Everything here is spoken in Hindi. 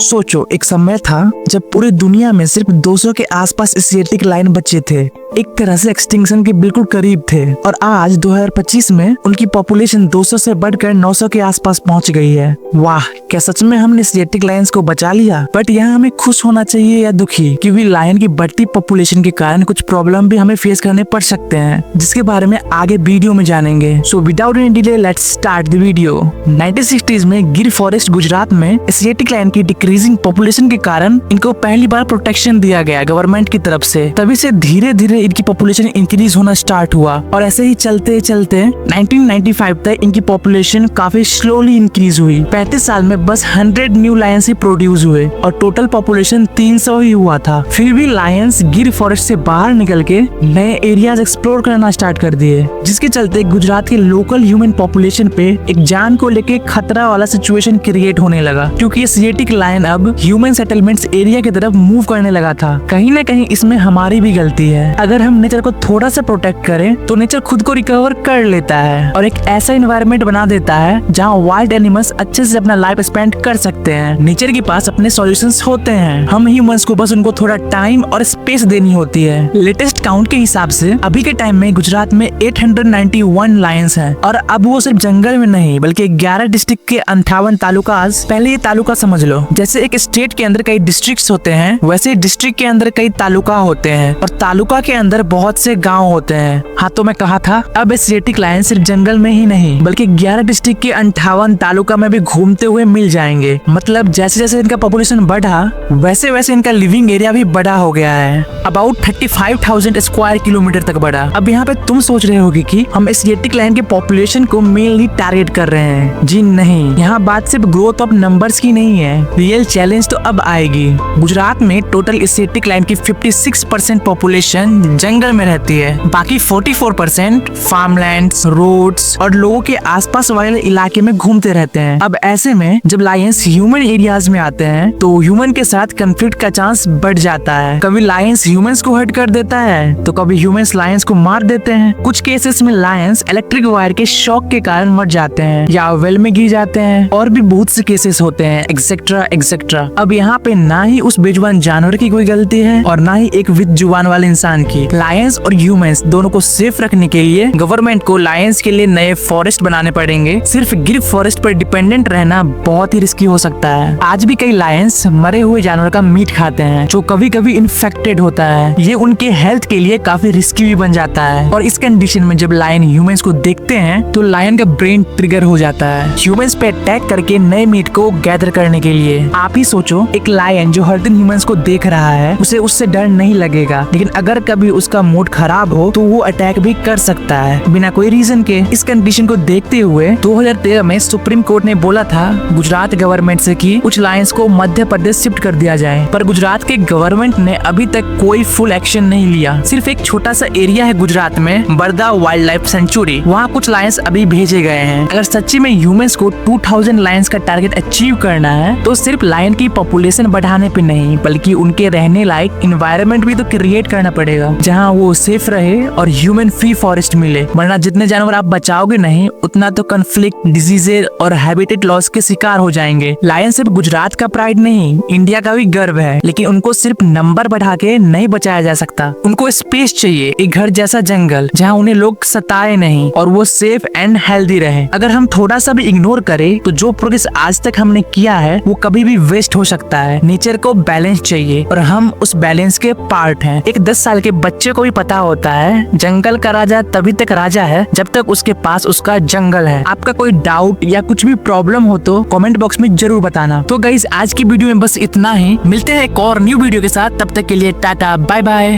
सोचो, एक समय था जब पूरी दुनिया में सिर्फ 200 के आसपास एशियाटिक लायन बचे थे। एक तरह से एक्सटिंक्शन के बिल्कुल करीब थे और आज 2025 में उनकी पॉपुलेशन 200 से बढ़कर 900 के आसपास पहुंच गई है। वाह, क्या सच में हमने एशियाटिक लायंस को बचा लिया। बट यहाँ हमें खुश होना चाहिए या दुखी, क्योंकि लायन की बढ़ती पॉपुलेशन के कारण कुछ प्रॉब्लम भी हमें फेस करने पड़ सकते हैं, जिसके बारे में आगे वीडियो में जानेंगे। So without any delay let's start the video. 1960s में गिर फॉरेस्ट गुजरात में एशियाटिक लायन की डिक्रीजिंग पॉपुलेशन के कारण इनको पहली बार प्रोटेक्शन दिया गया गवर्नमेंट की तरफ से। तभी से धीरे धीरे इनकी पॉपुलेशन इंक्रीज होना स्टार्ट हुआ और ऐसे ही चलते चलते 1995 तक इनकी पॉपुलेशन काफी स्लोली इंक्रीज हुई। 35 साल में बस 100 न्यू लायंस ही प्रोड्यूस हुए और टोटल पॉपुलेशन 300 ही हुआ था। फिर भी लायंस गिर फॉरेस्ट से बाहर निकल के नए एरियाज एक्सप्लोर करना स्टार्ट कर दिए, जिसके चलते गुजरात के लोकल ह्यूमन पॉपुलेशन पे एक जान को लेके खतरा वाला सिचुएशन क्रिएट होने लगा, क्योंकि एशियाटिक लायन अब ह्यूमन सेटलमेंट्स एरिया की तरफ मूव करने लगा था। कहीं न कहीं इसमें हमारी भी गलती है। अगर हम नेचर को थोड़ा सा प्रोटेक्ट करें तो नेचर खुद को रिकवर कर लेता है और एक ऐसा एनवायरनमेंट बना देता है जहाँ वाइल्ड एनिमल्स अच्छे से अपना लाइफ स्पेंड कर सकते हैं। नेचर के पास अपने सॉल्यूशंस होते हैं, हम ह्यूमंस को बस उनको थोड़ा टाइम और स्पेस देनी होती है। लेटेस्ट काउंट के हिसाब से अभी के टाइम में गुजरात में 891 लायंस हैं और अब वो सिर्फ जंगल में नहीं बल्कि 11 डिस्ट्रिक्ट के 58 तालुकास। पहले ये तालुका समझ लो, जैसे एक स्टेट के अंदर कई डिस्ट्रिक्ट्स होते हैं वैसे डिस्ट्रिक्ट के अंदर कई तालुका होते हैं और तालुका के अंदर बहुत से गांव होते हैं। हाँ, तो मैं कहा था अब एशियाटिक लायन सिर्फ जंगल में ही नहीं बल्कि 11 डिस्ट्रिक्ट के 58 तालुका में भी घूमते हुए मिल जाएंगे। मतलब जैसे जैसे इनका पॉपुलेशन बढ़ा वैसे वैसे इनका लिविंग एरिया भी बड़ा हो गया है, अबाउट 35,000 स्क्वायर किलोमीटर तक बढ़ा। अब यहाँ पे तुम सोच रहे होगी कि हम एशियाटिक लायन के पॉपुलेशन को मेनली टारगेट कर रहे हैं। जी नहीं, यहाँ बात सिर्फ ग्रोथ ऑफ नंबर्स की नहीं है, रियल चैलेंज तो अब आएगी। गुजरात में टोटल एशियाटिक लायन की 56% पॉपुलेशन जंगल में रहती है, बाकी 44% फार्मलैंड्स, रोड्स और लोगों के आसपास वाले इलाके में घूमते रहते हैं। अब ऐसे में जब लायंस ह्यूमन एरियाज में आते हैं तो ह्यूमन के साथ कंफ्लिक्ट का चांस बढ़ जाता है। कभी लायंस ह्यूमंस को हर्ट कर देता है तो कभी ह्यूमंस लायंस को मार देते हैं। कुछ केसेस में लायंस इलेक्ट्रिक वायर के शॉक के कारण मर जाते हैं या वेल में गिर जाते हैं, और भी बहुत से केसेस होते हैं, एक्सेट्रा एक्सेट्रा। अब यहाँ पे ना ही उस बेजुबान जानवर की कोई गलती है और ना ही एक विद जुबान वाले इंसान की। लायंस और ह्यूमंस दोनों को सेफ रखने के लिए गवर्नमेंट को लायंस के लिए नए फॉरेस्ट बनाने पड़ेंगे। सिर्फ गिर फॉरेस्ट पर डिपेंडेंट रहना बहुत ही रिस्की हो सकता है। आज भी कई लायंस मरे हुए जानवर का मीट खाते हैं जो कभी कभी इन्फेक्टेड होता है। ये उनके हेल्थ के लिए काफी रिस्की भी बन जाता है और इस कंडीशन में जब लायन ह्यूमंस को देखते हैं तो लायन का ब्रेन ट्रिगर हो जाता है ह्यूमंस पे अटैक करके नए मीट को गैदर करने के लिए। आप ही सोचो, एक लायन जो हर दिन ह्यूमंस को देख रहा है उसे उससे डर नहीं लगेगा, लेकिन अगर कभी उसका मूड खराब हो तो वो अटैक भी कर सकता है बिना कोई रीजन के। इस कंडीशन को देखते हुए 2013 में सुप्रीम कोर्ट ने बोला था गुजरात गवर्नमेंट से कि कुछ लायंस को मध्य प्रदेश शिफ्ट कर दिया जाए, पर गुजरात के गवर्नमेंट ने अभी तक कोई फुल एक्शन नहीं लिया। सिर्फ एक छोटा सा एरिया है गुजरात में, बरदा वाइल्ड लाइफ सेंचुरी, वहाँ कुछ लायंस अभी भेजे गए हैं। अगर सच्ची में ह्यूमंस को 2000 लायंस का टारगेट अचीव करना है तो सिर्फ लायन की पॉपुलेशन बढ़ाने पे नहीं बल्कि उनके रहने लायक इन्वायरमेंट भी तो क्रिएट करना पड़ेगा जहाँ वो सेफ रहे और ह्यूमन फ्री फॉरेस्ट मिले। वरना जितने जानवर आप बचाओगे नहीं उतना तो कन्फ्लिक्ट, डिजीजेज और हैबिटेट लॉस के शिकार हो जाएंगे। लायन सिर्फ गुजरात का प्राइड नहीं, इंडिया का भी गर्व है, लेकिन उनको सिर्फ नंबर बढ़ा के नहीं बचाया जा सकता। उनको स्पेस चाहिए, एक घर जैसा जंगल जहाँ उन्हें लोग सताए नहीं और वो सेफ एंड हेल्दी रहे। अगर हम थोड़ा सा भी इग्नोर करें तो जो प्रोग्रेस आज तक हमने किया है वो कभी भी वेस्ट हो सकता है। नेचर को बैलेंस चाहिए और हम उस बैलेंस के पार्ट हैं। एक 10 साल के बच्चे को भी पता होता है जंगल का राजा तभी तक राजा है जब तक उसके पास उसका जंगल है। आपका कोई डाउट या कुछ भी प्रॉब्लम हो तो कमेंट बॉक्स में जरूर बताना। तो गाइस, आज की वीडियो में बस इतना ही, मिलते हैं एक और न्यू वीडियो के साथ, तब तक के लिए टाटा बाय बाय।